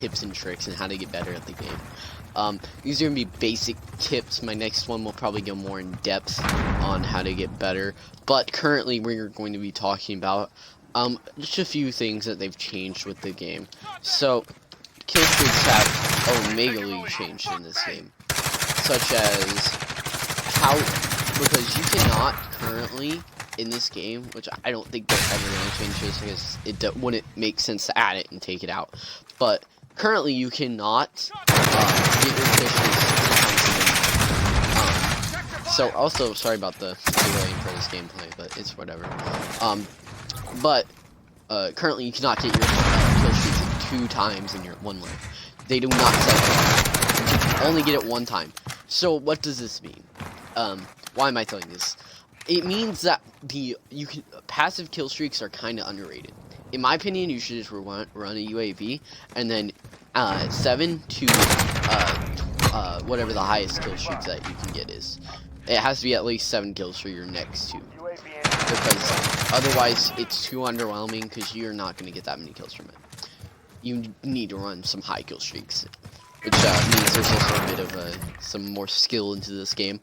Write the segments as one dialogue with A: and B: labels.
A: tips and tricks and how to get better at the game. These are going to be basic tips. My next one will probably go more in depth on how to get better. But currently we're going to be talking about just a few things that they've changed with the game. So, kill streaks have omegally changed in this game. Such as because you cannot currently in this game, which I don't think they're ever going to change this because it wouldn't make sense to add it and take it out. But currently you cannot get your fishes so also sorry about the delaying for this gameplay, but it's whatever. Currently you cannot get your kill streaks 2 times in your one life. They do not set you can only get it 1 time. So what does this mean? Why am I telling this? It means that passive kill streaks are kind of underrated. In my opinion, you should just run a UAV and then 7 to whatever the highest kill streaks that you can get is. It has to be at least 7 kills for your next 2. Because otherwise it's too underwhelming because you're not going to get that many kills from it. You need to run some high kill streaks. Which means there's also a bit of some more skill into this game.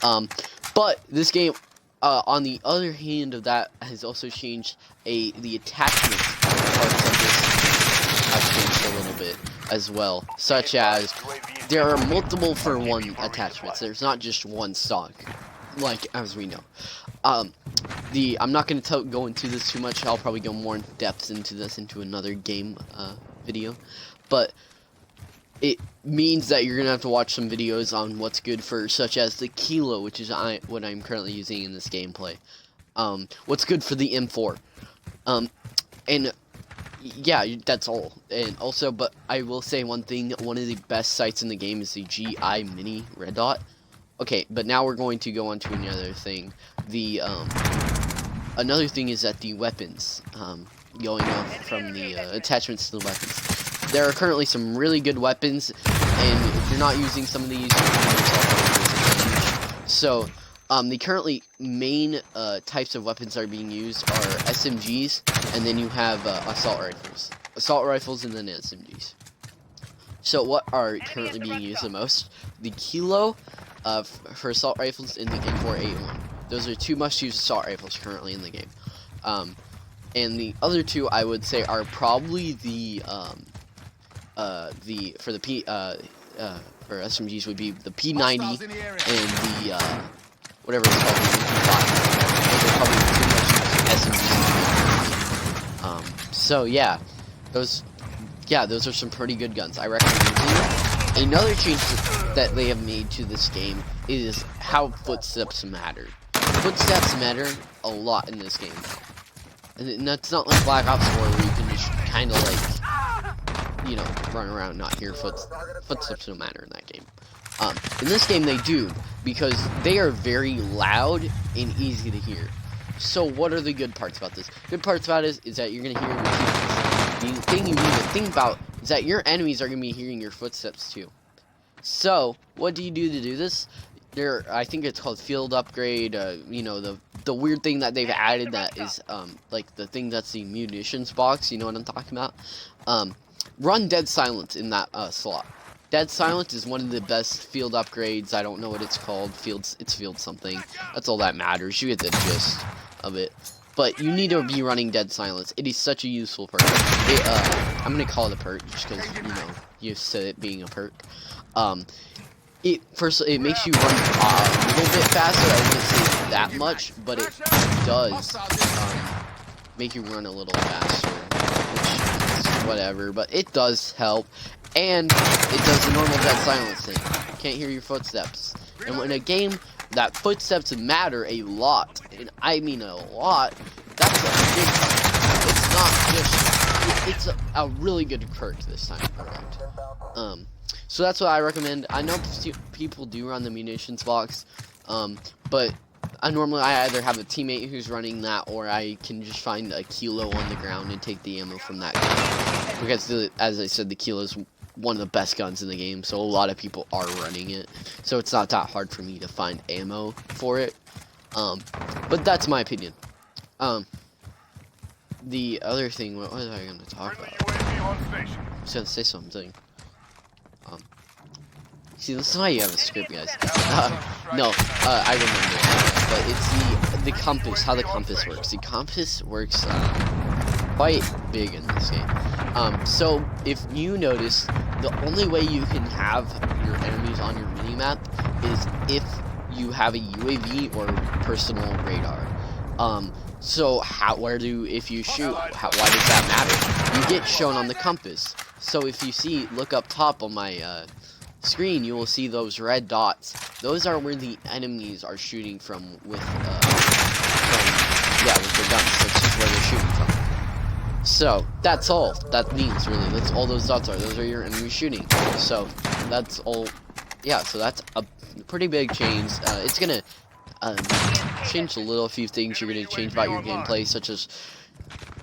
A: But this game, on the other hand of that, has also changed the attachment parts of this have changed a little bit as well. Such as, there are multiple for one attachments. There's not just one stock, like as we know. I'm not going to go into this too much. I'll probably go more in depth into this into another game video. But it means that you're going to have to watch some videos on what's good for, such as the Kilo, which is what I'm currently using in this gameplay. What's good for the M4. And yeah, that's all. And also, but I will say one thing, one of the best sights in the game is the GI Mini Red Dot. Okay, but now we're going to go on to another thing. Another thing is that the weapons, going off from the attachments to the weapons. There are currently some really good weapons, and if you're not using some of these, so the currently main types of weapons that are being used are SMGs, and then you have assault rifles, and then SMGs. So what are currently being used the most? The Kilo for assault rifles and the M4A1. Those are 2 must-use assault rifles currently in the game. And the other 2 I would say are probably for SMGs would be the P90 and the whatever it's called, the MP5. Those are probably the 2 most SMGs. So yeah, those are some pretty good guns. I recommend using them. Another change that they have made to this game is how footsteps matter. Footsteps matter a lot in this game. And that's not like Black Ops 4 where you can just kind of like, you know, run around and not hear footsteps don't matter in that game. In this game they do, because they are very loud and easy to hear. So what are the good parts about this? Good parts about it is that you're going to hear your teammates. The thing you need to think about is that your enemies are going to be hearing your footsteps too. So what do you do to do this? I think it's called field upgrade, you know, the weird thing that they've added that is, like the thing that's the munitions box, you know what I'm talking about? Run Dead Silence in that slot. Dead Silence is one of the best field upgrades. I don't know what it's called. It's field something. That's all that matters. You get the gist of it. But you need to be running Dead Silence. It is such a useful perk. I'm gonna call it a perk just because, you know, you said it being a perk. It makes you run a little bit faster. I wouldn't say that much, but it does make you run a little faster, which is whatever. But it does help, and it does the normal Dead Silence thing. You can't hear your footsteps, and in a game that footsteps matter a lot, and I mean a lot, that's a big perk. It's not just. It's a really good perk this time around. So that's what I recommend. I know people do run the munitions box, but normally I either have a teammate who's running that, or I can just find a Kilo on the ground and take the ammo from that gun. Because, as I said, the Kilo is one of the best guns in the game, so a lot of people are running it. So it's not that hard for me to find ammo for it. But that's my opinion. The other thing, what was I going to talk about? was gonna say something. See, this is why you have a script, guys. No, I remember. But it's the compass, how the compass works. The compass works quite big in this game. So if you notice, the only way you can have your enemies on your minimap is if you have a UAV or personal radar. So if you shoot, why does that matter? You get shown on the compass. So if you look up top on my screen, you will see those red dots. Those are where the enemies are shooting from with the guns. That's just where they're shooting from. So that's all that means, really. That's all those dots are. Those are your enemies shooting. So that's all. Yeah. So that's a pretty big change. It's gonna change a few things. You're gonna change about your gameplay, such as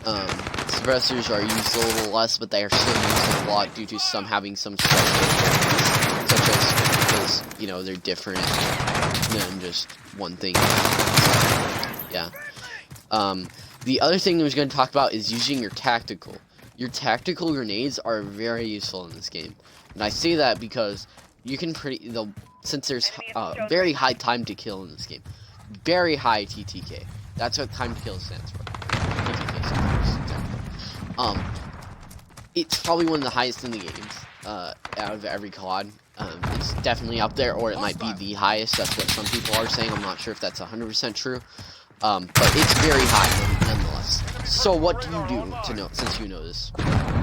A: suppressors are used a little less, but they are still used a lot due to some having some special, such as because they're different than just one thing. Yeah. The other thing I was going to talk about is using your tactical. Your tactical grenades are very useful in this game, and I say that because you can since there's very high time to kill in this game, very high TTK. That's what time to kill stands for. TTK stands for. It's probably one of the highest in the games out of every COD. It's definitely up there, or it might be the highest. That's what some people are saying. I'm not sure if that's 100% true. But it's very high nonetheless. So what do you do to know, since you know this?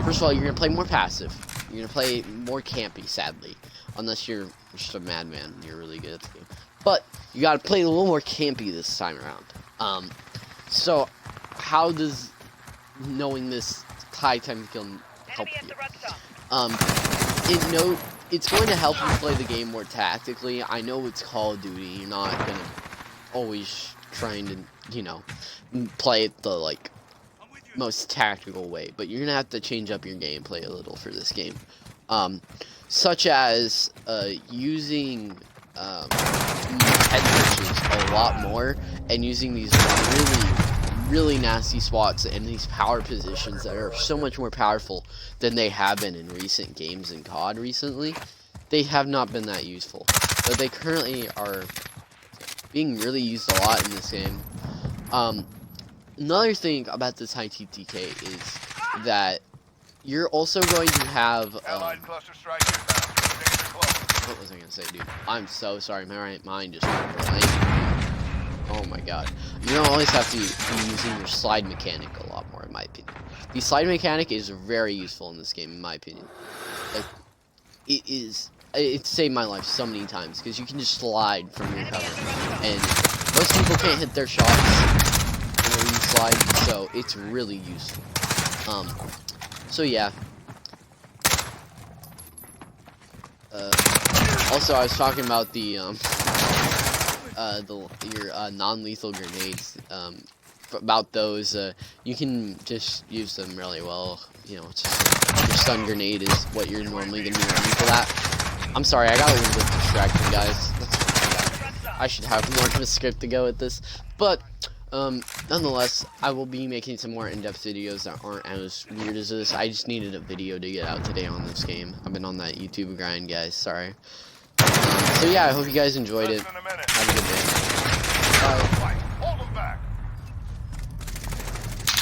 A: First of all, you're going to play more passive. You're going to play more campy, sadly. Unless you're just a madman and you're really good at the game. But you got to play a little more campy this time around. So how does knowing this high time to kill help you? It's going to help you play the game more tactically. I know it's Call of Duty. You're not going to always trying to, play it the, most tactical way, but you're gonna have to change up your gameplay a little for this game. Such as, using, head glitches a lot more, and using these really nasty spots and these power positions that are so much more powerful than they have been in recent games in COD recently. They have not been that useful, but they currently are being really used a lot in this game. Another thing about this high TTK is that you're also going to have what was I gonna say, dude? I'm so sorry, my mind just went blank. Oh my god. You don't always have to be using your slide mechanic a lot more, in my opinion. The slide mechanic is very useful in this game, in my opinion. It saved my life so many times, because you can just slide from your cover, and most people can't hit their shots when you slide, so it's really useful. So yeah. Also, I was talking about your non-lethal grenades. About those, you can just use them really well. It's just, your stun grenade is what you're normally gonna be running for that. I'm sorry, I got a little bit distracted, guys. I should have more of a script to go with this. But, nonetheless, I will be making some more in-depth videos that aren't as weird as this. I just needed a video to get out today on this game. I've been on that YouTube grind, guys. Sorry. So yeah, I hope you guys enjoyed it. Have a good day. Bye.